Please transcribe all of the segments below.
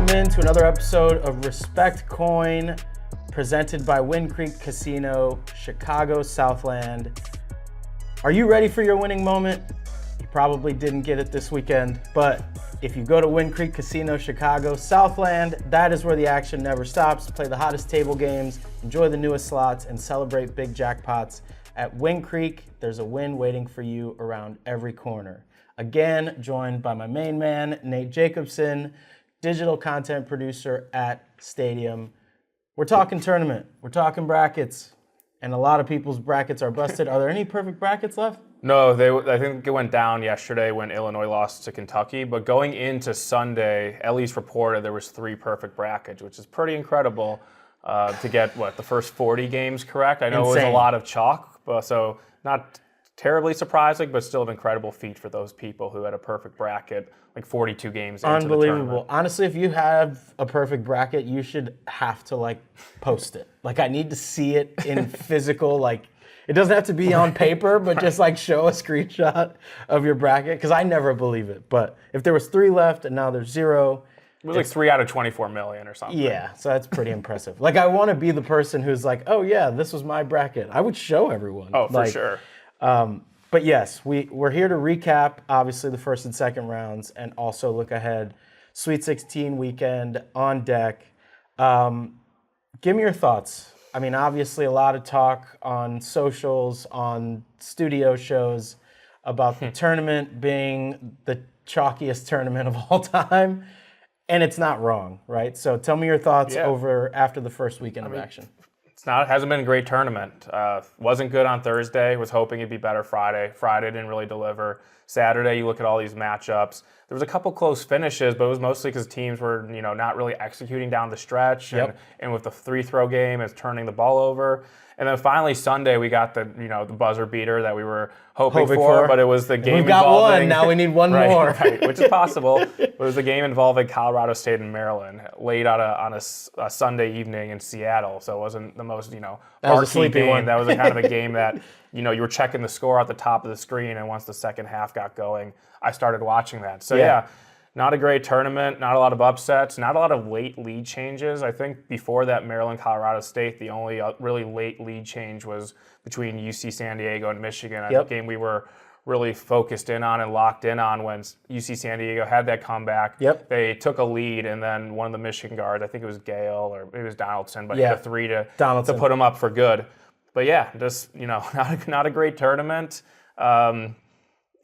Welcome into another episode of Respect Coin, presented by 𝗰𝐶𝗰𝗶 Casino, Chicago, Southland. Are you ready for your winning moment? You probably didn't get it this weekend, but if you go to 𝗰𝐶𝗰𝗶 Casino, Chicago, Southland, that is where the action never stops. Play the hottest table games, enjoy the newest slots, and celebrate big jackpots. At 𝗰𝐶𝗰𝗶, there's a win waiting for you around every corner. Again, joined by my main man, Nate Jacobson, digital content producer at Stadium. We're talking tournament, we're talking brackets, and a lot of people's brackets are busted. Are there any perfect brackets left? No, I think it went down yesterday when Illinois lost to Kentucky, but going into Sunday, at least reported there was 3 perfect brackets, which is pretty incredible to get, the first 40 games correct? I know Insane. It was a lot of chalk, so not terribly surprising, but still an incredible feat for those people who had a perfect bracket, like 42 games into the tournament. Unbelievable. Honestly, if you have a perfect bracket, you should have to post it. I need to see it in physical, it doesn't have to be on paper, but just show a screenshot of your bracket, because I never believe it. But if there was 3 left and now there's 0. It was 3 out of 24 million or something. Yeah, so that's pretty impressive. I want to be the person who's oh yeah, this was my bracket. I would show everyone. Oh, for sure. But yes, we're here to recap, obviously, the first and second rounds, and also look ahead. Sweet 16 weekend on deck. Give me your thoughts. I mean, obviously, a lot of talk on socials, on studio shows about the tournament being the chalkiest tournament of all time, and it's not wrong, right? So tell me your thoughts after the first weekend of action. It hasn't been a great tournament. Wasn't good on Thursday. Was hoping it'd be better Friday. Friday didn't really deliver. Saturday, you look at all these matchups. There was a couple close finishes, but it was mostly because teams were, not really executing down the stretch. And with the 3-throw game, it's turning the ball over. And then finally Sunday, we got the buzzer beater that we were hoping for, but it was the game involving. We've got one. Now we need one more. Right, which is possible. It was the game involving Colorado State and Maryland, late on a Sunday evening in Seattle. So it wasn't the most marquee game. One. That was the kind of a game that you were checking the score at the top of the screen, and once the second half got going, I started watching that. So yeah. Not a great tournament, not a lot of upsets, not a lot of late lead changes. I think before that Maryland-Colorado State, the only really late lead change was between UC San Diego and Michigan. A game we were really focused in on and locked in on when UC San Diego had that comeback. They took a lead, and then one of the Michigan guards, I think it was Gale or maybe it was Donaldson, but hit a 3 to put him up for good. But yeah, just not a great tournament.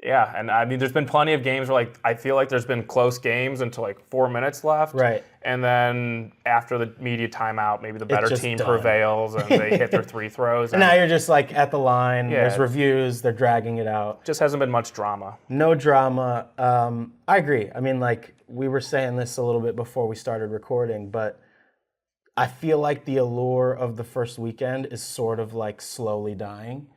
Yeah, and I mean, there's been plenty of games where I feel like there's been close games until 4 minutes left. Right. And then after the media timeout, maybe the better team prevails and they hit their 3 throws. And now you're just at the line, there's reviews, they're dragging it out. Just hasn't been much drama. No drama. I agree. I mean, we were saying this a little bit before we started recording, but I feel like the allure of the first weekend is sort of slowly dying.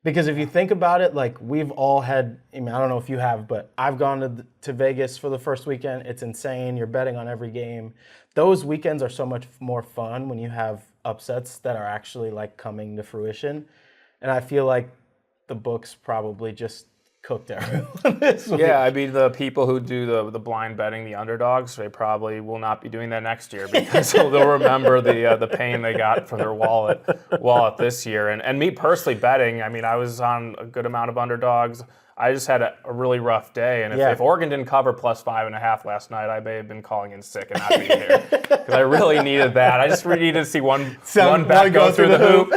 Because if you think about it, we've all had, I don't know if you have, but I've gone to Vegas for the first weekend. It's insane. You're betting on every game. Those weekends are so much more fun when you have upsets that are actually coming to fruition. And I feel like the books probably just cooked everyone this week. Yeah, I mean, the people who do the blind betting, the underdogs, they probably will not be doing that next year because they'll remember the pain they got for their wallet this year. And me personally betting, I mean, I was on a good amount of underdogs. I just had a really rough day, and if Oregon didn't cover plus 5.5 last night, I may have been calling in sick and not being here because I really needed that. I just really needed to see one bet go through the hoop.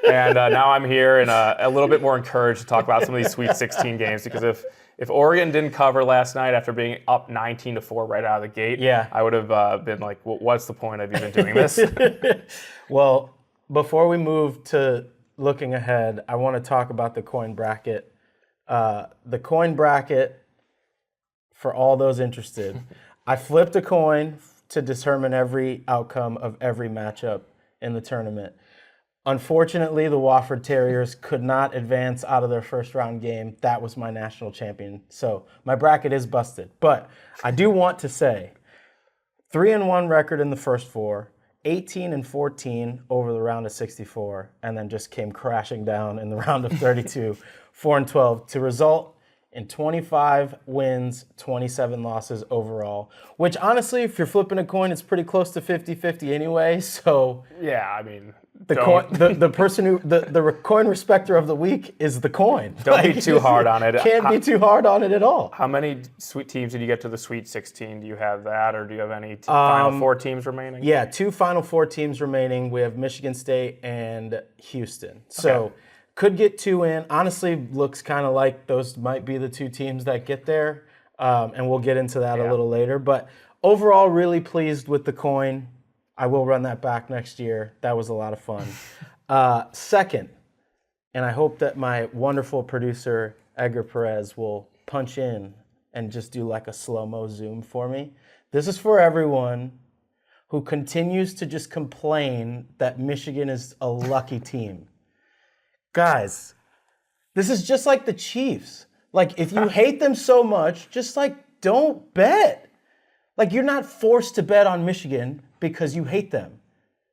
And now I'm here and a little bit more encouraged to talk about some of these Sweet 16 games because if Oregon didn't cover last night after being up 19-4 right out of the gate, I would have been well, what's the point of even doing this? Well, before we move to looking ahead, I want to talk about the coin bracket. The coin bracket, for all those interested, I flipped a coin to determine every outcome of every matchup in the tournament. Unfortunately, the Wofford Terriers could not advance out of their first round game. That was my national champion. So my bracket is busted. But I do want to say 3-1 record in the first 4, 18-14 over the round of 64, and then just came crashing down in the round of 32, 4-12, to result in 25 wins, 27 losses overall, which honestly, if you're flipping a coin, it's pretty close to 50-50 anyway. So yeah, I mean, the person who the coin respecter of the week is the coin. Don't be too hard on it. Can't be too hard on it at all. How many sweet teams did you get to the Sweet 16? Do you have that, or do you have any Final Four teams remaining? Yeah, 2 Final Four teams remaining. We have Michigan State and Houston. So could get 2 in. Honestly, looks kind of like those might be the 2 teams that get there, and we'll get into that a little later. But overall, really pleased with the coin. I will run that back next year. That was a lot of fun. Second, and I hope that my wonderful producer, 𝗂𝗏 will punch in and just do like a slow-mo zoom for me. This is for everyone who continues to just complain that Michigan is a lucky team. Guys, this is just like the Chiefs. Like, if you hate them so much, just like, don't bet. Like, you're not forced to bet on Michigan because you hate them.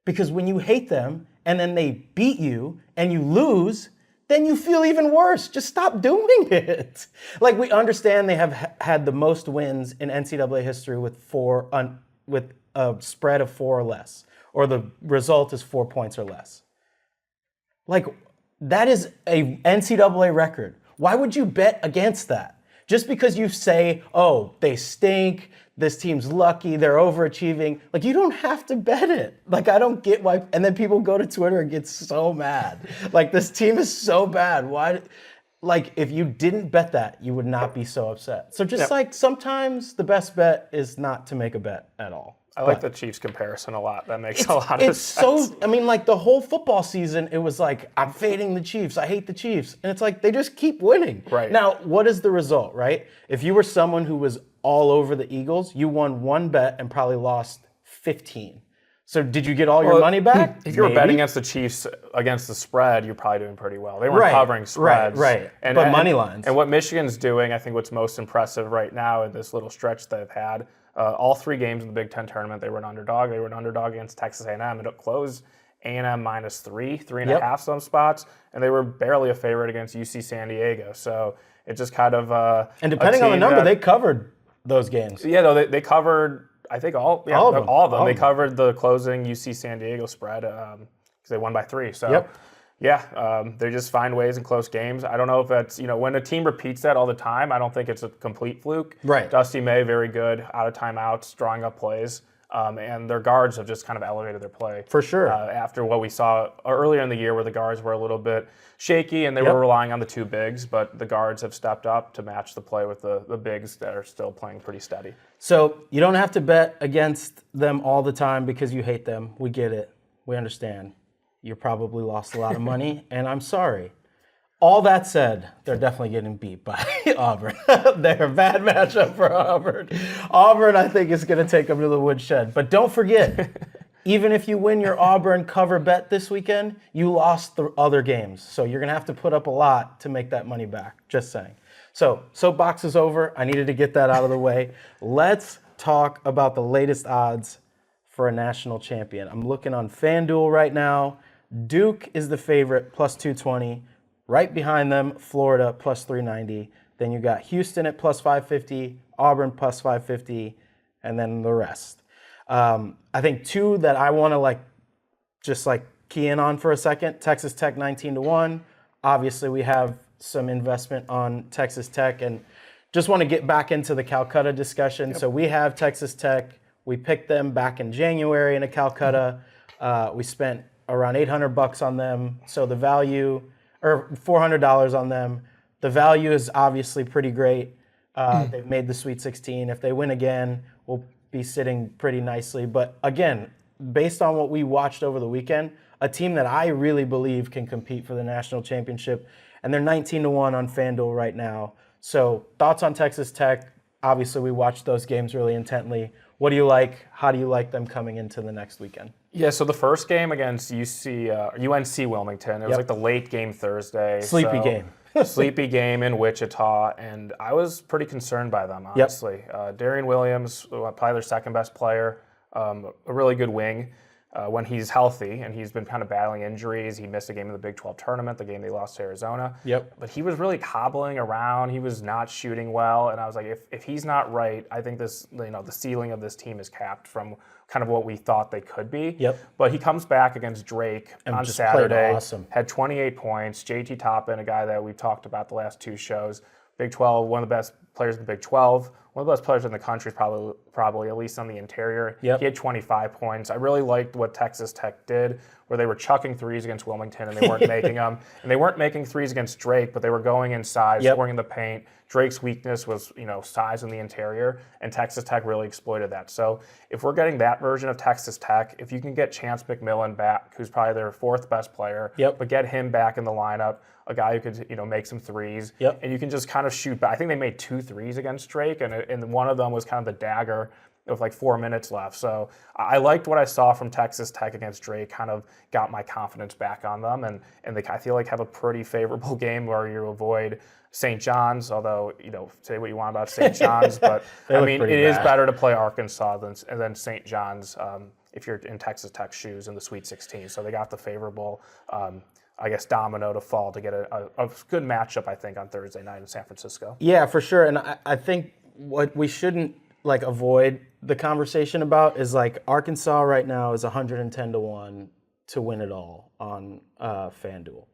Because when you hate them and then they beat you and you lose, then you feel even worse. Just stop doing it. Like, we understand they have had the most wins in NCAA history with a spread of 4 or less, or the result is 4 points or less. Like, that is a NCAA record. Why would you bet against that? Just because you say, oh, they stink, this team's lucky, they're overachieving. Like, you don't have to bet it. Like, I don't get why. And then people go to Twitter and get so mad. Like, this team is so bad. Why? Like, if you didn't bet that, you would not be so upset. So just like sometimes the best bet is not to make a bet at all. I like the Chiefs comparison a lot. That makes a lot of sense. So, I mean, like the whole football season, it was like, I'm fading the Chiefs. I hate the Chiefs. And it's like, they just keep winning. Right. Now, what is the result, right? If you were someone who was all over the Eagles, you won 1 bet and probably lost 15. So did you get all your money back? If you were betting against the Chiefs against the spread, you're probably doing pretty well. They weren't covering spreads. Right. But money lines. And what Michigan's doing, I think what's most impressive right now in this little stretch they've had, all 3 games in the Big Ten tournament, they were an underdog. They were an underdog against Texas A&M. It closed A&M -3, 3.5 some spots, and they were barely a favorite against UC San Diego. So it just kind of and depending on the number, they covered those games. Yeah, though they covered, I think all of them. They covered the closing UC San Diego spread because they won by 3. So. They just find ways in close games. I don't know if that's, when a team repeats that all the time, I don't think it's a complete fluke. Right. Dusty May, very good, out of timeouts, drawing up plays. And their guards have just kind of elevated their play. For sure. After what we saw earlier in the year where the guards were a little bit shaky and they were relying on the 2 bigs, but the guards have stepped up to match the play with the bigs that are still playing pretty steady. So you don't have to bet against them all the time because you hate them. We get it. We understand. You probably lost a lot of money, and I'm sorry. All that said, they're definitely getting beat by Auburn. They're a bad matchup for Auburn. Auburn, I think, is going to take them to the woodshed. But don't forget, even if you win your Auburn cover bet this weekend, you lost the other games. So you're going to have to put up a lot to make that money back. Just saying. So, soapbox is over. I needed to get that out of the way. Let's talk about the latest odds for a national champion. I'm looking on FanDuel right now. Duke is the favorite, plus 220. Right behind them, Florida, plus 390. Then you got Houston at plus 550, Auburn plus 550, and then the rest. I think 2 that I want to key in on for a second. Texas Tech 19-1. Obviously, we have some investment on Texas Tech, and just want to get back into the Calcutta discussion. So we have Texas Tech. We picked them back in January in a Calcutta. We spent around $800 on them. So the value, or $400 on them. The value is obviously pretty great. They've made the Sweet 16. If they win again, we'll be sitting pretty nicely. But again, based on what we watched over the weekend, a team that I really believe can compete for the national championship, and they're 19-1 on FanDuel right now. So thoughts on Texas Tech? Obviously, we watched those games really intently. What do you like? How do you like them coming into the next weekend? Yeah, so the first game against UNC Wilmington, it was like the late game Thursday. Sleepy game. Sleepy game in Wichita, and I was pretty concerned by them, honestly. Darian Williams, probably their second best player, a really good wing. when he's healthy, and he's been kind of battling injuries. He missed a game in the Big 12 tournament, the game they lost to Arizona. Yep. But he was really hobbling around. He was not shooting well, and I was like, if he's not right, I think this, the ceiling of this team is capped from kind of what we thought they could be. Yep. But he comes back against Drake And on just Saturday. played awesome. Had 28 points. JT Toppin, a guy that we've talked about the last 2 shows. Big 12, one of the best players in the Big 12. One of the best players in the country, probably at least on the interior. Yep. He had 25 points. I really liked what Texas Tech did, where they were chucking threes against Wilmington and they weren't making them. And they weren't making threes against Drake, but they were going inside, scoring in the paint. Drake's weakness was, size in the interior, and Texas Tech really exploited that. So if we're getting that version of Texas Tech, if you can get Chance McMillan back, who's probably their 4th best player, but get him back in the lineup, a guy who could, make some threes, and you can just kind of shoot back. I think they made 2 threes against Drake, and one of them was kind of the dagger with like 4 minutes left. So I liked what I saw from Texas Tech against Drake, kind of got my confidence back on them, and they, I feel like, have a pretty favorable game where you avoid St. John's, although, say what you want about St. John's, but I mean, it is better to play Arkansas than St. John's if you're in Texas Tech shoes in the Sweet 16. So they got the favorable, domino to fall to get a good matchup, I think, on Thursday night in San Francisco. Yeah, for sure. And I think what we shouldn't avoid the conversation about is Arkansas right now is 110-1 to win it all on FanDuel.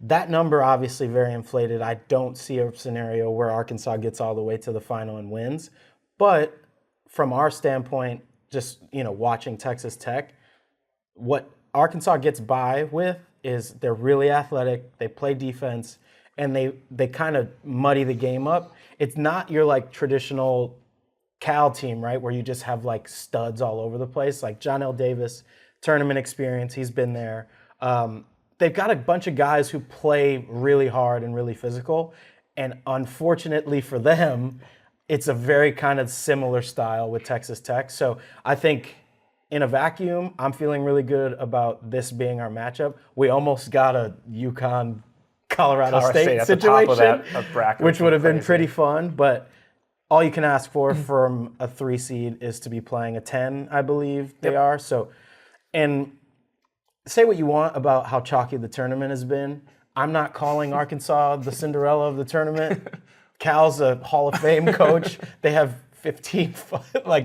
That number obviously very inflated. I don't see a scenario where Arkansas gets all the way to the final and wins. But from our standpoint, just watching Texas Tech, what Arkansas gets by with is they're really athletic, they play defense, and they kind of muddy the game up. It's not your traditional Cal team, right, where you just have studs all over the place. Like John L. Davis, tournament experience, he's been there. They've got a bunch of guys who play really hard and really physical, and unfortunately for them, it's a very kind of similar style with Texas Tech. So I think in a vacuum, I'm feeling really good about this being our matchup. We almost got a UConn Colorado State at situation, the top of that bracket, which would have been pretty fun, but all you can ask for from a 3 seed is to be playing a 10, I believe they are. So, and say what you want about how chalky the tournament has been. I'm not calling Arkansas the Cinderella of the tournament. Cal's a Hall of Fame coach. They have 15,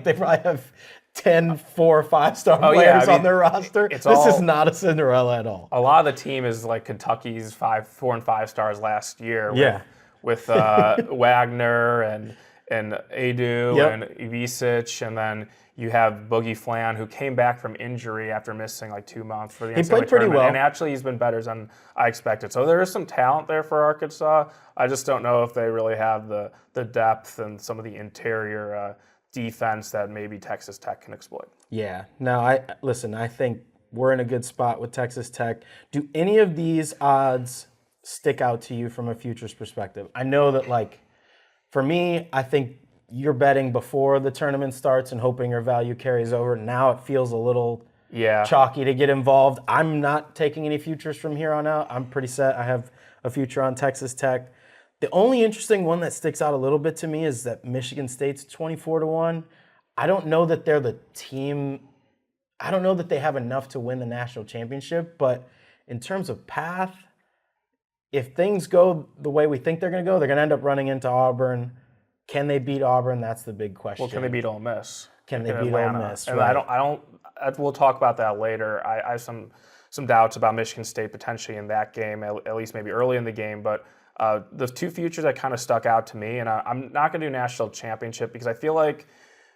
they probably have 10 4- or 5-star players on their roster. This is not a Cinderella at all. A lot of the team is like Kentucky's 4 and 5 stars last year. With Wagner and Adu and 𝗵𝗍, and then you have Boogie Flan, who came back from injury after missing 2 months for the NCAA played pretty well, and actually he's been better than I expected. So there is some talent there for Arkansas. I just don't know if they really have the depth and some of the interior defense that maybe Texas Tech can exploit. Yeah. No, I think we're in a good spot with Texas Tech. Do any of these odds stick out to you from a futures perspective? I know that for me, I think you're betting before the tournament starts and hoping your value carries over. Now it feels a little chalky to get involved. I'm not taking any futures from here on out. I'm pretty set. I have a future on Texas Tech. The only interesting one that sticks out a little bit to me is that Michigan State's 24-1. I don't know that they're the team. I don't know that they have enough to win the national championship, but in terms of path, if things go the way we think they're going to go, they're going to end up running into Auburn. Can they beat Auburn? That's the big question. Well, can they beat Ole Miss? Can they beat Ole Miss? And right. We'll talk about that later. I have some doubts about Michigan State potentially in that game, at least maybe early in the game. But the 2 futures that kind of stuck out to me, and I'm not going to do national championship because I feel like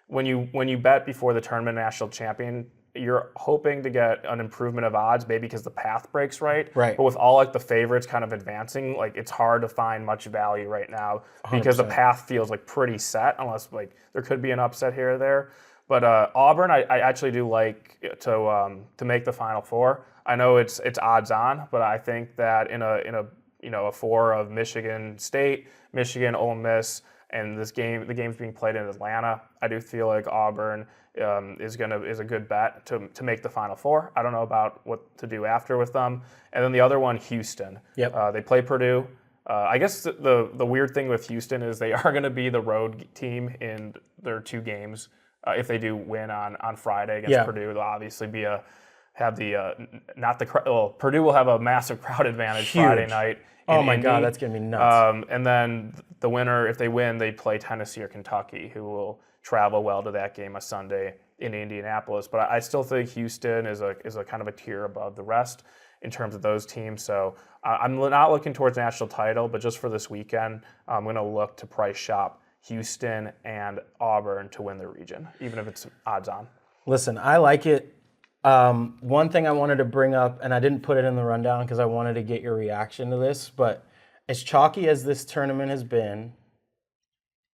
when you bet before the tournament national champion, you're hoping to get an improvement of odds, maybe because the path breaks right. But with all the favorites kind of advancing, it's hard to find much value right now because 100%. The path feels pretty set, unless there could be an upset here or there. But Auburn, I actually do like to make the Final Four. I know it's odds on, but I think that in a 4 of Michigan State, Michigan, Ole Miss, and the game's being played in Atlanta, I do feel like Auburn is a good bet to make the Final Four. I don't know about what to do after with them. And then the other one, Houston. They play Purdue. I guess the weird thing with Houston is they are going to be the road team in their 2 games if they do win on Friday against Purdue, they'll obviously Purdue will have a massive crowd advantage Friday night. Oh my God, that's gonna be nuts. And then the winner, if they win, they play Tennessee or Kentucky, who will travel well to that game on Sunday in Indianapolis. But I still think Houston is a kind of a tier above the rest in terms of those teams. So I'm not looking towards national title, but just for this weekend, I'm going to look to price shop Houston and Auburn to win the region, even if it's odds on. Listen, I like it. One thing I wanted to bring up, and I didn't put it in the rundown because I wanted to get your reaction to this, but as chalky as this tournament has been,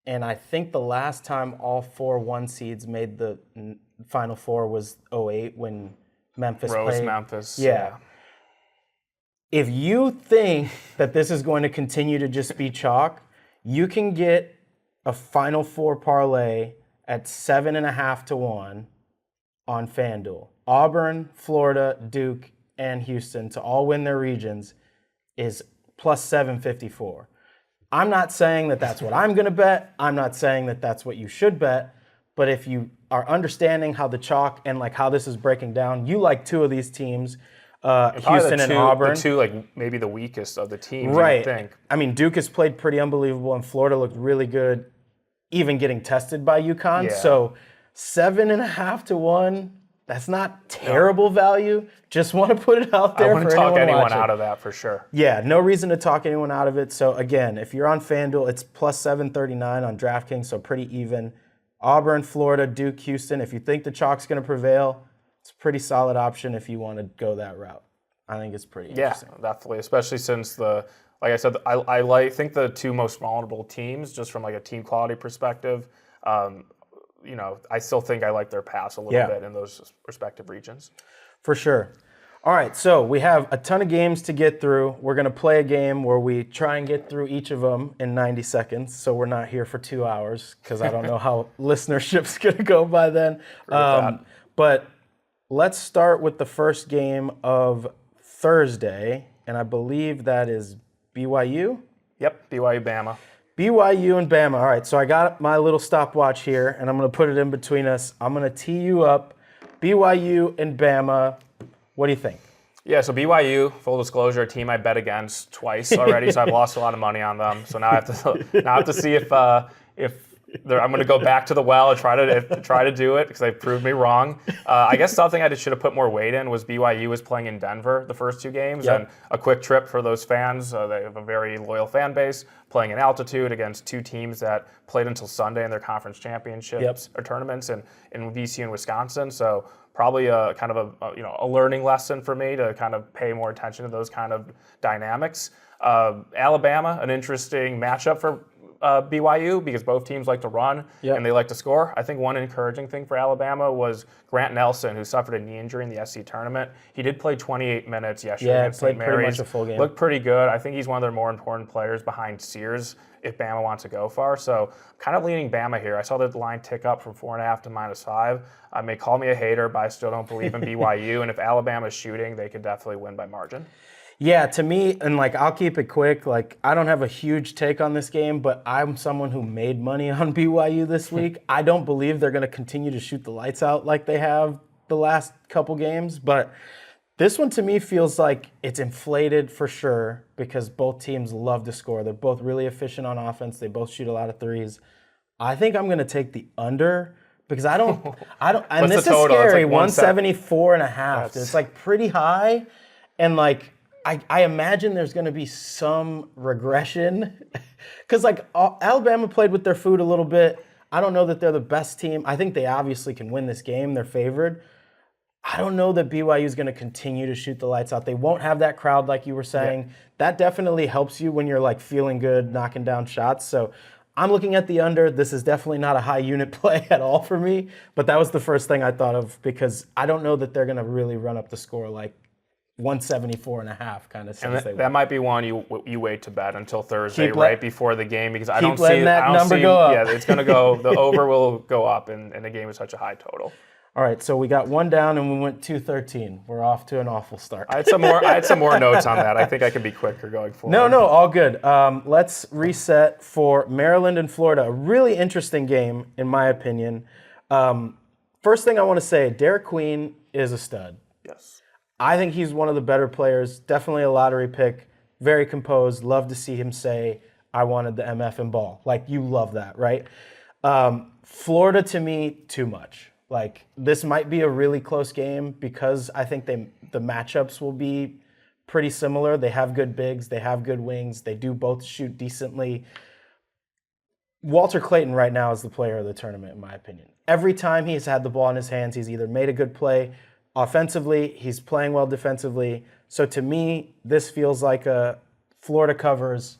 and I think the last time all 4 1 seeds made the Final Four was 2008 when Memphis played. Memphis. Yeah. If you think that this is going to continue to just be chalk, you can get a Final Four parlay at 7.5 to 1 on FanDuel. Auburn, Florida, Duke, and Houston to all win their regions is plus 754. I'm not saying that that's what I'm going to bet. I'm not saying that that's what you should bet. But if you are understanding how the chalk and like how this is breaking down, you like 2 of these teams, Houston and Auburn. The 2 like maybe the weakest of the teams, right? I think. I mean, Duke has played pretty unbelievable, and Florida looked really good, even getting tested by UConn. Yeah. So 7.5 to 1. That's not terrible value. Just want to put it out there. I wouldn't talk anyone out of that for sure. Yeah, no reason to talk anyone out of it. So again, if you're on FanDuel, it's plus 739 on DraftKings, so pretty even. Auburn, Florida, Duke, Houston. If you think the chalk's going to prevail, it's a pretty solid option if you want to go that route. I think it's pretty interesting. Yeah, definitely, especially since like I said, I think the 2 most vulnerable teams, just from like a team quality perspective, I still think I like their pass a little bit in those respective regions. For sure. All right, so we have a ton of games to get through. We're going to play a game where we try and get through each of them in 90 seconds, so we're not here for 2 hours because I don't know how listenership's going to go by then. But let's start with the first game of Thursday, and I believe that is BYU? Yep, BYU Bama. BYU and Bama. All right, so I got my little stopwatch here, and I'm going to put it in between us. I'm going to tee you up. BYU and Bama. What do you think? Yeah, so BYU, full disclosure, a team I bet against twice already, so I've lost a lot of money on them. So now I have to see if I'm going to go back to the well and try to do it because they proved me wrong. I guess something I should have put more weight in was BYU was playing in Denver the first 2 games, and a quick trip for those fans. They have a very loyal fan base, playing in altitude against 2 teams that played until Sunday in their conference championships or tournaments in VCU and Wisconsin. So probably a kind of a learning lesson for me to kind of pay more attention to those kind of dynamics. Alabama, an interesting matchup for BYU because both teams like to run and they like to score. I think one encouraging thing for Alabama was Grant Nelson, who suffered a knee injury in the SC tournament. He did play 28 minutes yesterday against St. Mary's. Pretty much a full game. Looked pretty good. I think he's one of their more important players behind Sears if Bama wants to go far. So kind of leaning Bama here. I saw the line tick up from 4.5 to -5. I may call me a hater, but I still don't believe in BYU. And if Alabama's shooting, they could definitely win by margin. Yeah, to me, and like I'll keep it quick, like I don't have a huge take on this game, but I'm someone who made money on BYU this week. I don't believe they're going to continue to shoot the lights out like they have the last couple games, but this one to me feels like it's inflated for sure because both teams love to score. They're both really efficient on offense. They both shoot a lot of threes. I think I'm going to take the under because I don't, and this is scary, like 174.5. It's like pretty high, and like, I imagine there's going to be some regression because like Alabama played with their food a little bit. I don't know that they're the best team. I think they obviously can win this game. They're favored. I don't know that BYU is going to continue to shoot the lights out. They won't have that crowd like you were saying. Yeah. That definitely helps you when you're like feeling good, knocking down shots. So I'm looking at the under. This is definitely not a high unit play at all for me, but that was the first thing I thought of because I don't know that they're going to really run up the score like 174.5 kind of since they that might be one you wait to bet until Thursday right before the game because I don't see that number go up. Yeah, it's going to go. The over will go up, and the game is such a high total. All right, so we got one down and we went 213. We're off to an awful start. I had some more notes on that. I think I could be quicker going forward. No, all good. Let's reset for Maryland and Florida. A really interesting game, in my opinion. First thing I want to say, Derek Queen is a stud. Yes. I think he's one of the better players, definitely a lottery pick, very composed. Love to see him say, I wanted the MF and ball. Like, you love that, right? Florida, to me, too much. Like, this might be a really close game because I think the matchups will be pretty similar. They have good bigs, they have good wings, they do both shoot decently. Walter Clayton right now is the player of the tournament, in my opinion. Every time he's had the ball in his hands, he's either made a good play offensively, he's playing well defensively. So to me, this feels like a Florida covers.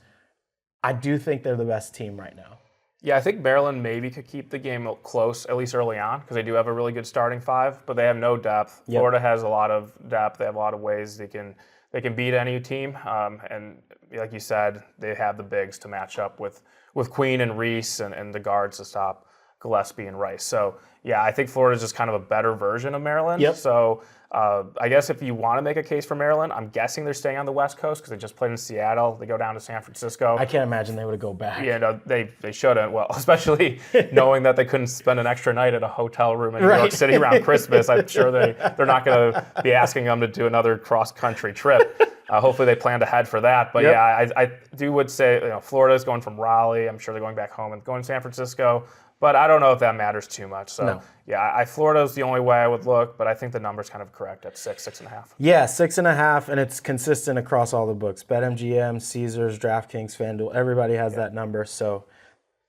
I do think they're the best team right now. Yeah, I think Maryland maybe could keep the game close, at least early on, because they do have a really good starting five, but they have no depth. Yep. Florida has a lot of depth. They have a lot of ways they can beat any team. And like you said, they have the bigs to match up with Queen and 𝗵ance and the guards to stop Gillespie and Rice. So, yeah, I think Florida's just kind of a better version of Maryland. Yep. So, I guess if you want to make a case for Maryland, I'm guessing they're staying on the West Coast because they just played in Seattle. They go down to San Francisco. I can't imagine they would go back. Yeah, no, they shouldn't. Well, especially knowing that they couldn't spend an extra night at a hotel room in New York City around Christmas. I'm sure they're not going to be asking them to do another cross-country trip. Hopefully they planned ahead for that. But yeah, I would say Florida's going from Raleigh. I'm sure they're going back home and going to San Francisco. But I don't know if that matters too much. So, yeah, Florida's the only way I would look, but I think the number's kind of correct at 6.5. Yeah, 6.5, and it's consistent across all the books. BetMGM, Caesars, DraftKings, FanDuel, everybody has that number. So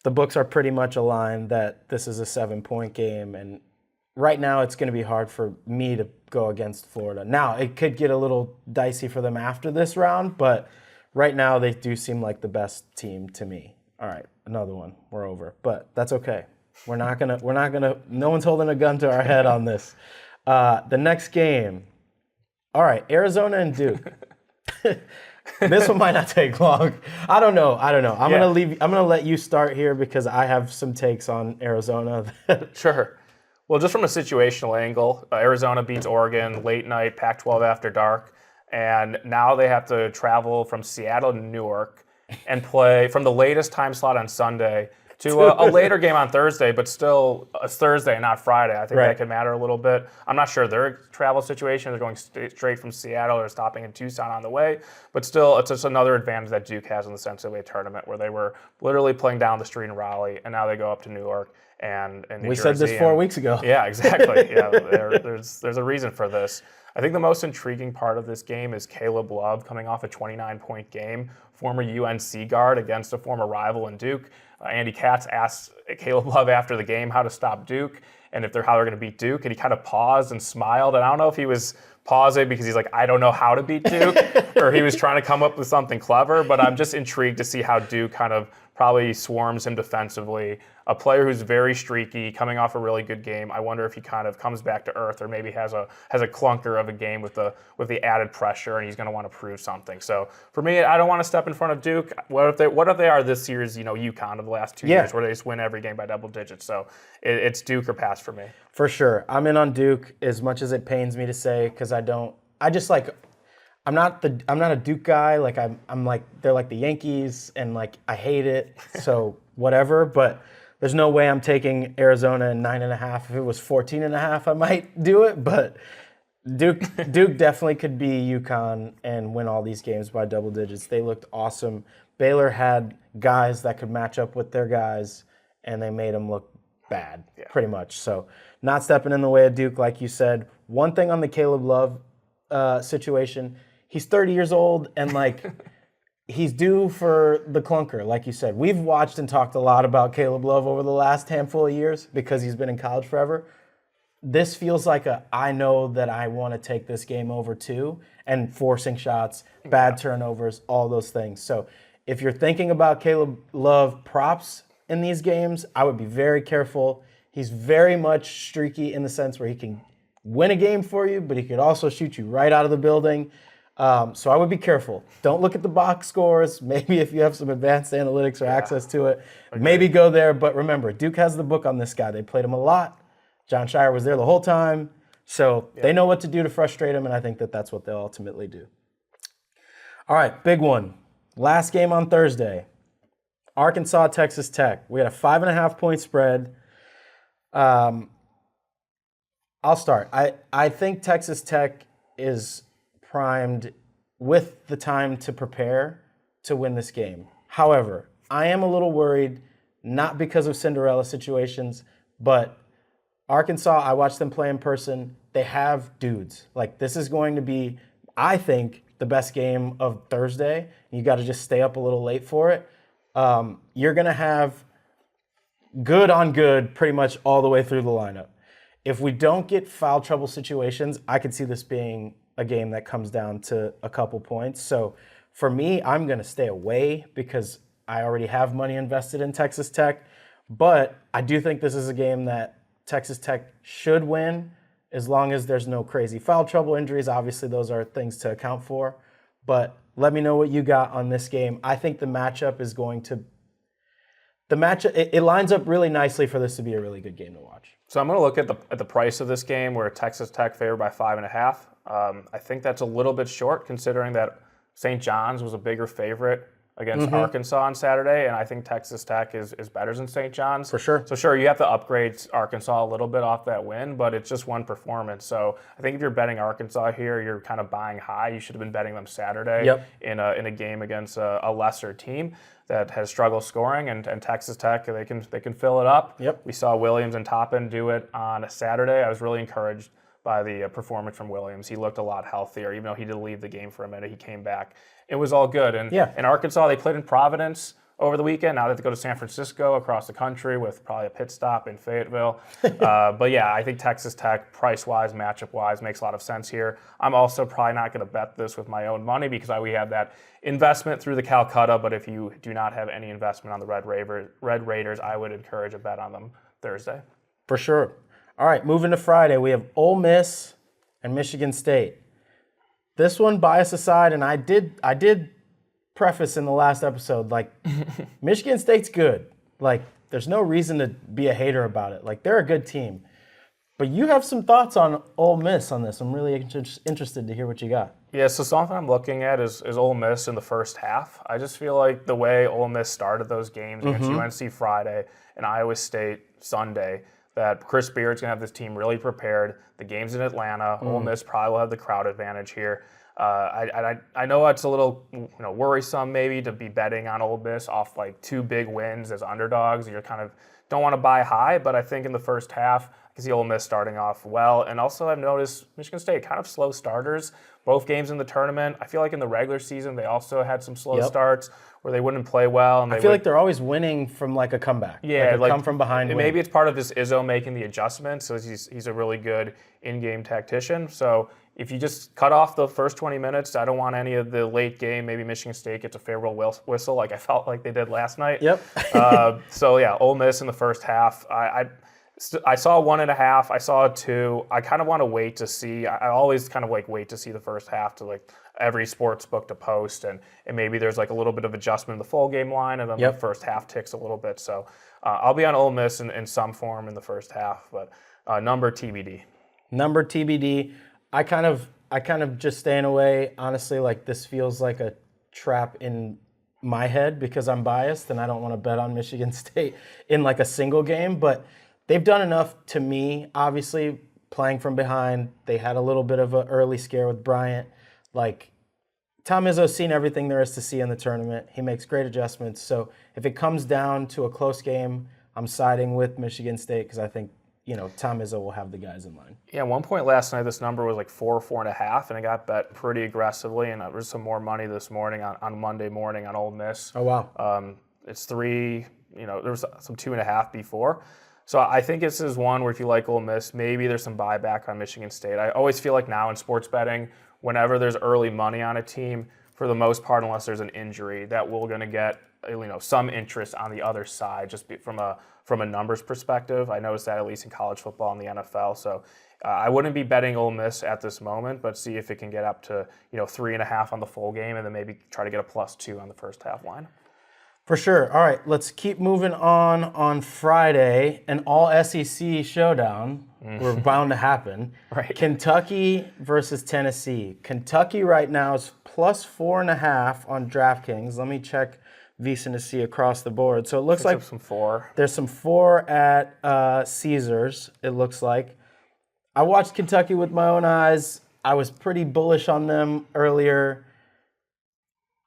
the books are pretty much aligned that this is a 7-point game. And right now it's going to be hard for me to go against Florida. Now, it could get a little dicey for them after this round, but right now they do seem like the best team to me. All right, another one. We're over, but that's okay. We're not gonna. No one's holding a gun to our head on this. The next game. All right, Arizona and Duke. This one might not take long. I don't know. I'm gonna let you start here because I have some takes on Arizona. Sure. Well, just from a situational angle, Arizona beats Oregon late night, Pac-12 after dark, and now they have to travel from Seattle to Newark and play from the latest time slot on Sunday to a later game on Thursday, but still it's Thursday, not Friday. I think that could matter a little bit. I'm not sure their travel situation. They're going straight from Seattle or stopping in Tucson on the way, but still it's just another advantage that Duke has in the NCAA tournament where they were literally playing down the street in Raleigh, and now they go up to Newark and New Jersey. Said this 4 weeks ago. Yeah, exactly. Yeah, there's a reason for this. I think the most intriguing part of this game is 𝗂𝗏 coming off a 29-point game, former UNC guard against a former rival in Duke. Andy Katz asked 𝗂𝗏 after the game how to stop Duke and how they're going to beat Duke, and he kind of paused and smiled. And I don't know if he was pausing because he's like, I don't know how to beat Duke, or he was trying to come up with something clever. But I'm just intrigued to see how Duke kind of probably swarms him defensively. A player who's very streaky, coming off a really good game. I wonder if he kind of comes back to earth, or maybe has a clunker of a game with the added pressure, and he's going to want to prove something. So for me, I don't want to step in front of Duke. What if they are this year's UConn of the last 2 years, where they just win every game by double digits? So it's Duke or pass for me. For sure, I'm in on Duke as much as it pains me to say, because I'm not a Duke guy. Like I'm like, they're like the Yankees, and like I hate it. So whatever. But there's no way I'm taking Arizona in 9.5. If it was 14.5, I might do it. But Duke definitely could be UConn and win all these games by double digits. They looked awesome. Baylor had guys that could match up with their guys, and they made them look bad, pretty much. So not stepping in the way of Duke, like you said. One thing on the Caleb Love situation. He's 30 years old, and like he's due for the clunker, like you said. We've watched and talked a lot about Caleb Love over the last handful of years because he's been in college forever. This feels like I know that I want to take this game over too, and forcing shots, bad turnovers, all those things. So if you're thinking about Caleb Love props in these games, I would be very careful. He's very much streaky in the sense where he can win a game for you, but he could also shoot you right out of the building. So I would be careful. Don't look at the box scores. Maybe if you have some advanced analytics or access to it, maybe go there. But remember, Duke has the book on this guy. They played him a lot. John Shire was there the whole time. So they know what to do to frustrate him, and I think that that's what they'll ultimately do. All right, big one. Last game on Thursday. Arkansas, Texas Tech. We had a 5.5-point spread. I'll start. I think Texas Tech is primed with the time to prepare to win this game. However, I am a little worried, not because of Cinderella situations, but Arkansas, I watched them play in person. They have dudes. Like, this is going to be, I think, the best game of Thursday. You got to just stay up a little late for it. You're going to have good on good pretty much all the way through the lineup. If we don't get foul trouble situations, I could see this being a game that comes down to a couple points. So for me, I'm going to stay away because I already have money invested in Texas Tech. But I do think this is a game that Texas Tech should win as long as there's no crazy foul trouble injuries. Obviously, those are things to account for. But let me know what you got on this game. I think the matchup is going to it lines up really nicely for this to be a really good game to watch. So I'm going to look at the price of this game. Where Texas Tech favored by 5.5. I think that's a little bit short considering that St. John's was a bigger favorite against Arkansas on Saturday, and I think Texas Tech is better than St. John's. For sure. So sure, you have to upgrade Arkansas a little bit off that win, but it's just one performance. So I think if you're betting Arkansas here, you're kind of buying high. You should have been betting them Saturday in a game against a lesser team that has struggled scoring, and Texas Tech, they can fill it up. Yep. We saw Williams and Toppin do it on a Saturday. I was really encouraged by the performance from Williams. He looked a lot healthier, even though he did leave the game for a minute. He came back. It was all good. And in Arkansas, they played in Providence over the weekend. Now they have to go to San Francisco across the country with probably a pit stop in Fayetteville. But yeah, I think Texas Tech, price-wise, matchup-wise, makes a lot of sense here. I'm also probably not going to bet this with my own money because we have that investment through the Calcutta. But if you do not have any investment on the Red Raiders, I would encourage a bet on them Thursday. For sure. All right, moving to Friday, we have Ole Miss and Michigan State. This one, bias aside, and I did preface in the last episode, like, Michigan State's good. Like, there's no reason to be a hater about it. Like, they're a good team. But you have some thoughts on Ole Miss on this. I'm really interested to hear what you got. Yeah, so something I'm looking at is Ole Miss in the first half. I just feel like the way Ole Miss started those games against UNC Friday and Iowa State Sunday, that Chris Beard's going to have this team really prepared. The game's in Atlanta. Ole Miss probably will have the crowd advantage here. I know it's a little worrisome maybe to be betting on Ole Miss off like two big wins as underdogs. You kind of don't want to buy high, but I think in the first half, I can see Ole Miss starting off well. And also I've noticed Michigan State kind of slow starters. Both games in the tournament. I feel like in the regular season, they also had some slow starts where they wouldn't play well. And I feel like they're always winning from like a comeback. Yeah, like come from behind. Maybe it's part of this Izzo making the adjustments. So he's a really good in-game tactician. So if you just cut off the first 20 minutes, I don't want any of the late game. Maybe Michigan State gets a farewell whistle like I felt like they did last night. Yep. So yeah, Ole Miss in the first half. I saw 1.5. I saw a 2. I kind of want to wait to see. I always kind of wait to see the first half to like every sports book to post, and maybe there's like a little bit of adjustment in the full game line, and then the first half ticks a little bit. So I'll be on Ole Miss in some form in the first half, but number TBD. Number TBD. I kind of just staying away. Honestly, like this feels like a trap in my head because I'm biased and I don't want to bet on Michigan State in like a single game, but they've done enough to me, obviously, playing from behind. They had a little bit of an early scare with Bryant. Like, Tom Izzo's seen everything there is to see in the tournament. He makes great adjustments. So if it comes down to a close game, I'm siding with Michigan State because I think, Tom Izzo will have the guys in line. Yeah, at one point last night, this number was like 4.5, and it got bet pretty aggressively. And there was some more money this morning on Monday morning on Ole Miss. Oh, wow. It's 3, there was some 2.5 before. So I think this is one where if you like Ole Miss, maybe there's some buyback on Michigan State. I always feel like now in sports betting, whenever there's early money on a team, for the most part, unless there's an injury, that we're going to get some interest on the other side, just from a numbers perspective. I noticed that at least in college football and the NFL. So I wouldn't be betting Ole Miss at this moment, but see if it can get up to 3.5 on the full game, and then maybe try to get a +2 on the first half line. For sure. All right, let's keep moving on Friday. An all SEC showdown. We're bound to happen. Right. Kentucky versus Tennessee. Kentucky right now is +4.5 on DraftKings. Let me check 𝗦𝗐 across the board. So it looks like some 4. There's some 4 at Caesars, it looks like. I watched Kentucky with my own eyes. I was pretty bullish on them earlier.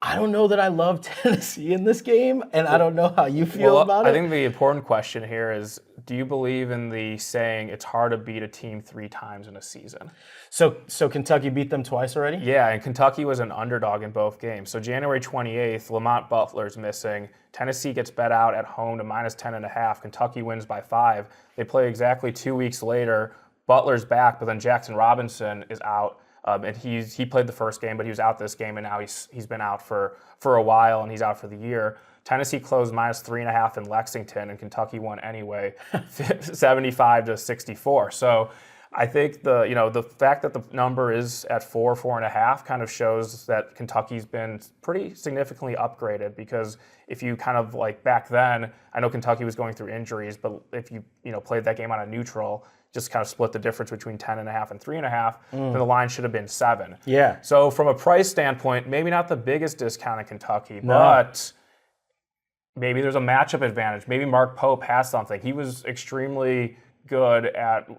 I don't know that I love Tennessee in this game, and I don't know how you feel about it. I think the important question here is, do you believe in the saying, it's hard to beat a team 3 times in a season? So Kentucky beat them twice already? Yeah, and Kentucky was an underdog in both games. So January 28th, Lamont Butler's missing. Tennessee gets bet out at home to -10.5. Kentucky wins by 5. They play exactly 2 weeks later. Butler's back, but then Jackson Robinson is out. And he played the first game, but he was out this game, and now he's been out for a while, and he's out for the year. Tennessee closed -3.5 in Lexington, and Kentucky won anyway, 75-64. So I think the fact that the number is at 4.5 kind of shows that Kentucky's been pretty significantly upgraded, because if you kind of like back then, I know Kentucky was going through injuries, but if you played that game on a neutral, just kind of split the difference between 10.5 and 3.5, then the line should have been 7. Yeah. So from a price standpoint, maybe not the biggest discount in Kentucky, but maybe there's a matchup advantage. Maybe Mark Pope has something. He was extremely good at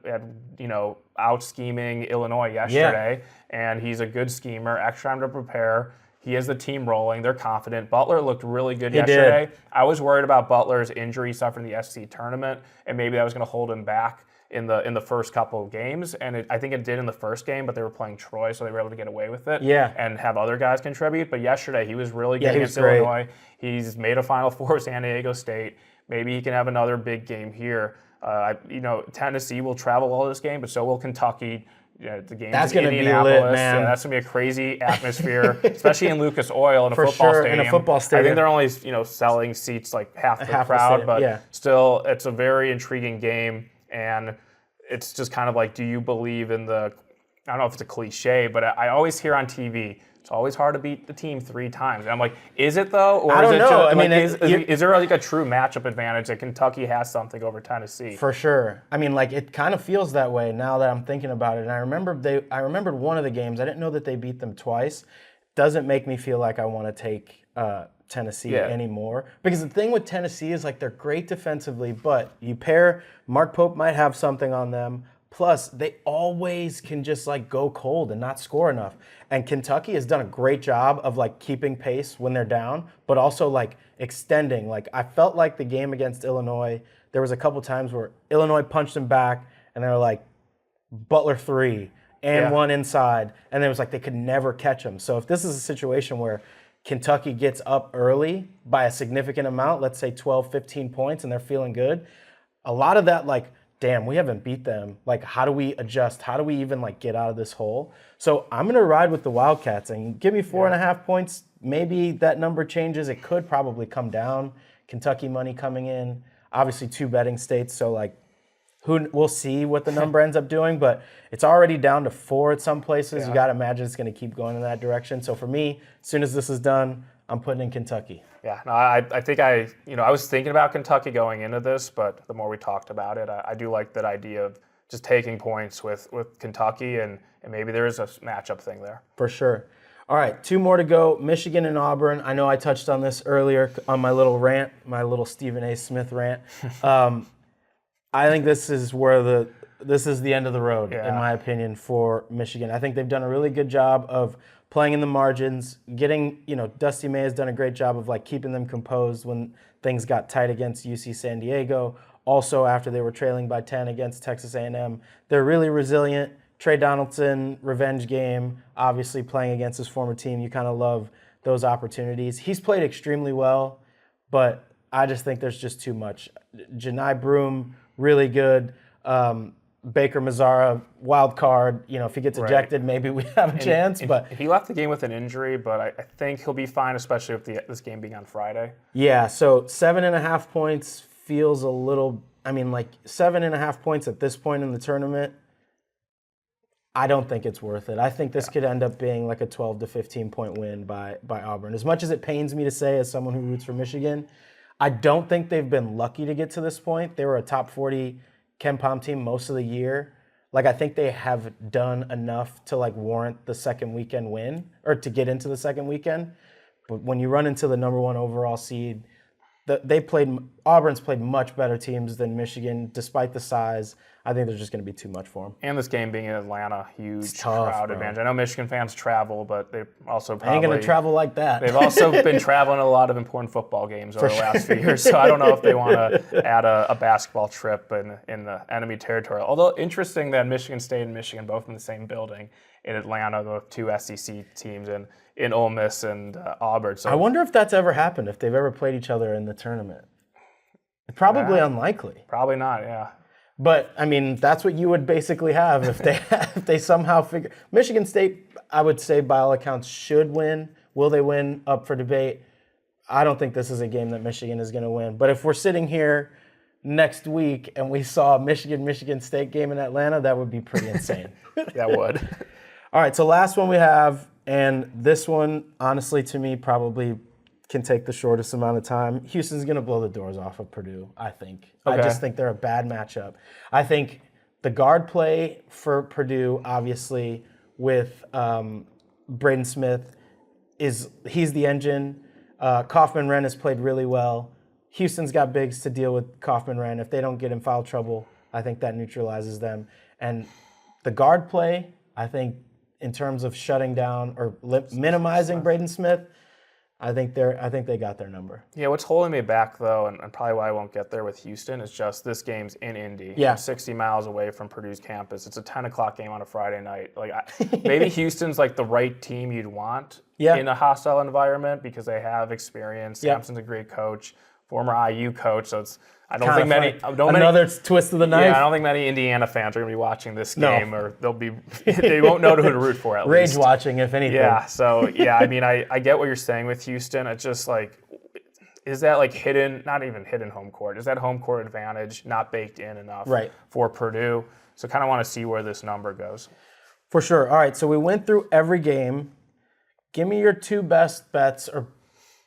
out scheming Illinois yesterday, and he's a good schemer. Extra time to prepare. He has the team rolling. They're confident. Butler looked really good yesterday. I was worried about Butler's injury suffered in the SEC tournament, and maybe that was going to hold him back in the first couple of games, and I think it did in the first game, but they were playing Troy, so they were able to get away with it and have other guys contribute. But yesterday, he was really good against Illinois. He's made a Final Four with San Diego State. Maybe he can have another big game here. Tennessee will travel well this game, but so will Kentucky. The game that's going to be lit, man. Yeah, that's going to be a crazy atmosphere, especially in Lucas Oil in a football stadium. I think they're only selling seats like half the crowd, but still, it's a very intriguing game. And it's just kind of like, do you believe in I don't know if it's a cliche, but I always hear on TV, it's always hard to beat the team 3 times. And I'm like, is it though? Or I don't know. I mean, is there like a true matchup advantage that Kentucky has something over Tennessee? For sure. I mean, like, it kind of feels that way now that I'm thinking about it. And I remembered one of the games. I didn't know that they beat them twice. Doesn't make me feel like I want to take Tennessee anymore. Because the thing with Tennessee is, like, they're great defensively, but you pair Mark Pope might have something on them. Plus, they always can just like go cold and not score enough. And Kentucky has done a great job of like keeping pace when they're down, but also like extending. Like, I felt like the game against Illinois, there was a couple times where Illinois punched them back and they were like, Butler 3 and 1 inside. And it was like they could never catch them. So if this is a situation where Kentucky gets up early by a significant amount, let's say 12, 15 points, and they're feeling good, a lot of that, like, damn, we haven't beat them. Like, how do we adjust? How do we even like get out of this hole? So I'm going to ride with the Wildcats and give me 4.5 points. Maybe that number changes. It could probably come down. Kentucky money coming in. Obviously 2 betting states. So like, we'll see what the number ends up doing, but it's already down to 4 at some places. Yeah. You got to imagine it's going to keep going in that direction. So for me, as soon as this is done, I'm putting in Kentucky. Yeah, no, I think I was thinking about Kentucky going into this, but the more we talked about it, I do like that idea of just taking points with Kentucky, and maybe there is a matchup thing there. For sure. All right, 2 more to go. Michigan and Auburn. I know I touched on this earlier on my little rant, my little Stephen A. Smith rant. I think this is the end of the road, in my opinion, for Michigan. I think they've done a really good job of playing in the margins, getting, Dusty May has done a great job of like keeping them composed when things got tight against UC San Diego. Also, after they were trailing by 10 against Texas A&M, they're really resilient. Trey Donaldson, revenge game, obviously playing against his former team. You kind of love those opportunities. He's played extremely well, but I just think there's just too much. Janai Broome, really good. Baker Mazzara, wild card. If he gets ejected, maybe we have a chance. But he left the game with an injury, but I think he'll be fine, especially with this game being on Friday. Yeah, so 7.5 points feels a little. 7.5 points at this point in the tournament, I don't think it's worth it. I think this could end up being like a 12 to 15 point win by Auburn. As much as it pains me to say, as someone who roots for Michigan, I don't think they've been lucky to get to this point. They were a top 40 KenPom team most of the year. Like, I think they have done enough to like warrant the second weekend win, or to get into the second weekend. But when you run into the number 1 overall seed, Auburn's played much better teams than Michigan, despite the size. I think there's just going to be too much for them. And this game being in Atlanta, huge tough, crowd bro. advantage. I know Michigan fans travel, but they also probably... ain't going to travel like that. They've also been traveling to a lot of important football games over the last few years, so I don't know if they want to add a basketball trip in the enemy territory. Although interesting that Michigan State and Michigan both in the same building in Atlanta, the 2 SEC teams in Ole Miss and Auburn. So I wonder if that's ever happened, if they've ever played each other in the tournament. Probably unlikely. Probably not, yeah. But, I mean, that's what you would basically have if they somehow figure... Michigan State, I would say, by all accounts, should win. Will they win? Up for debate. I don't think this is a game that Michigan is going to win. But if we're sitting here next week and we saw a Michigan State game in Atlanta, that would be pretty insane. That would. All right, so last one we have, and this one, honestly, to me, probably can take the shortest amount of time. Houston's going to blow the doors off of Purdue, I think. Okay. I just think they're a bad matchup. I think the guard play for Purdue, obviously, with Braden Smith, he's the engine. Kaufman-Renn has played really well. Houston's got bigs to deal with Kaufman-Renn. If they don't get in foul trouble, I think that neutralizes them. And the guard play, I think, in terms of shutting down or minimizing Braden Smith, I think they got their number. Yeah, what's holding me back, though, and probably why I won't get there with Houston, is just this game's in Indy. Yeah. 60 miles away from Purdue's campus. It's a 10 o'clock game on a Friday night. Maybe Houston's like the right team you'd want in a hostile environment because they have experience. Sampson's a great coach, former IU coach, so I don't think many... Another twist of the knife. Yeah, I don't think many Indiana fans are going to be watching this game, or they won't know who to root for at least. Rage watching, if anything. Yeah, so, I mean, I get what you're saying with Houston. It's just like, is that like hidden, not even hidden home court, is that home court advantage not baked in enough for Purdue? So kind of want to see where this number goes. For sure. All right, so we went through every game. Give me your 2 best bets, or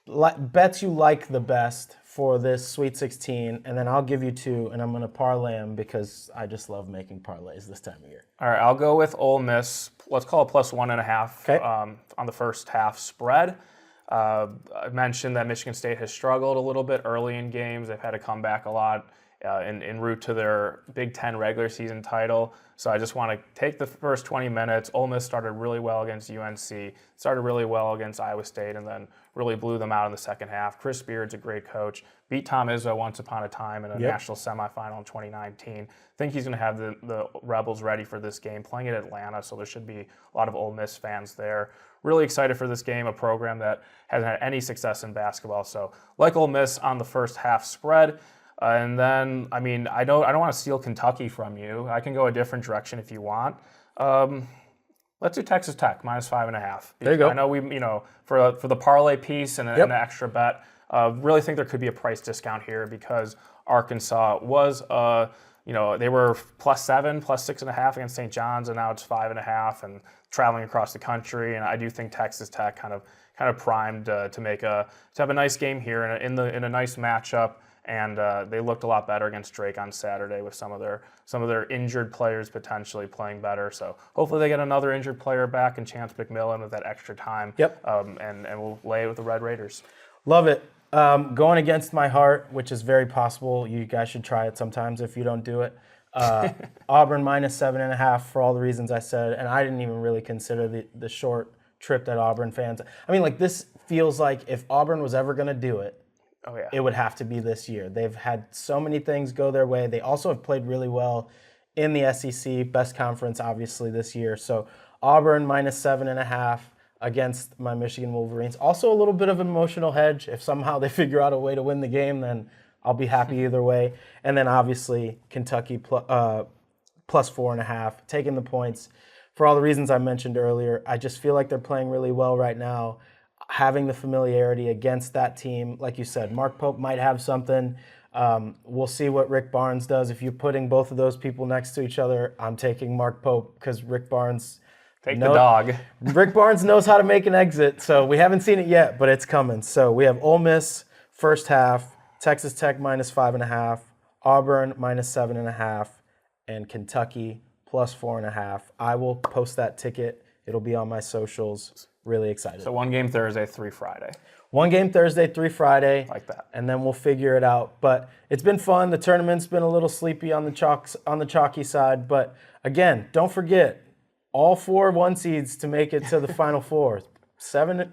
bets you like the best for this Sweet 16, and then I'll give you 2, and I'm going to parlay them because I just love making parlays this time of year. All right, I'll go with Ole Miss. Let's call it +1.5 on the first half spread. I mentioned that Michigan State has struggled a little bit early in games. They've had to come back a lot en route to their Big Ten regular season title. So I just want to take the first 20 minutes. Ole Miss started really well against UNC, started really well against Iowa State, and then really blew them out in the second half. Chris Beard's a great coach. Beat Tom Izzo once upon a time in a national semifinal in 2019. I think he's going to have the Rebels ready for this game, playing at Atlanta, so there should be a lot of Ole Miss fans there. Really excited for this game, a program that hasn't had any success in basketball. So like Ole Miss on the first half spread. And then, I mean, I don't want to steal Kentucky from you. I can go a different direction if you want. Let's do Texas Tech -5.5. There you go. I know for the parlay piece and an extra bet. Really think there could be a price discount here because Arkansas was they were +7, +6.5 against St. John's, and now it's 5.5 and traveling across the country. And I do think Texas Tech kind of primed to have a nice game here in a nice matchup. And they looked a lot better against Drake on Saturday with some of their injured players potentially playing better. So hopefully they get another injured player back and Chance McMillan with that extra time. And we'll lay it with the Red Raiders. Love it. Going against my heart, which is very possible. You guys should try it sometimes if you don't do it. Auburn -7.5 for all the reasons I said. And I didn't even really consider the short trip that Auburn fans. I mean, like, this feels like if Auburn was ever going to do it, it would have to be this year. They've had so many things go their way. They also have played really well in the SEC, best conference, obviously, this year. So Auburn -7.5 against my Michigan Wolverines. Also a little bit of an emotional hedge. If somehow they figure out a way to win the game, then I'll be happy either way. And then obviously Kentucky +4.5, taking the points. For all the reasons I mentioned earlier, I just feel like they're playing really well right now. Having the familiarity against that team, like you said, Mark Pope might have something. We'll see what Rick Barnes does. If you're putting both of those people next to each other, I'm taking Mark Pope because Rick Barnes... the dog. Rick Barnes knows how to make an exit, so we haven't seen it yet, but it's coming. So we have Ole Miss first half, Texas Tech -5.5, Auburn -7.5, and Kentucky +4.5. I will post that ticket. It'll be on my socials. Really excited. So 1 game Thursday, 3 Friday. 1 game Thursday, 3 Friday. Like that. And then we'll figure it out. But it's been fun. The tournament's been a little sleepy on the chalky side. But again, don't forget, all 4 1 seeds to make it to the Final Four.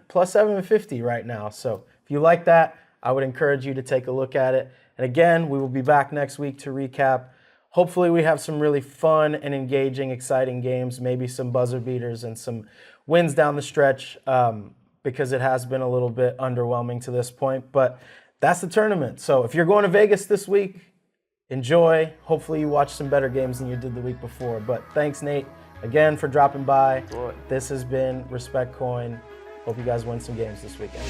Plus 750 right now. So if you like that, I would encourage you to take a look at it. And again, we will be back next week to recap. Hopefully we have some really fun and engaging, exciting games, maybe some buzzer beaters and some wins down the stretch, because it has been a little bit underwhelming to this point. But that's the tournament. So if you're going to Vegas this week, enjoy. Hopefully you watch some better games than you did the week before. But thanks, Nate, again for dropping by. Good. This has been Respect Coin. Hope you guys win some games this weekend.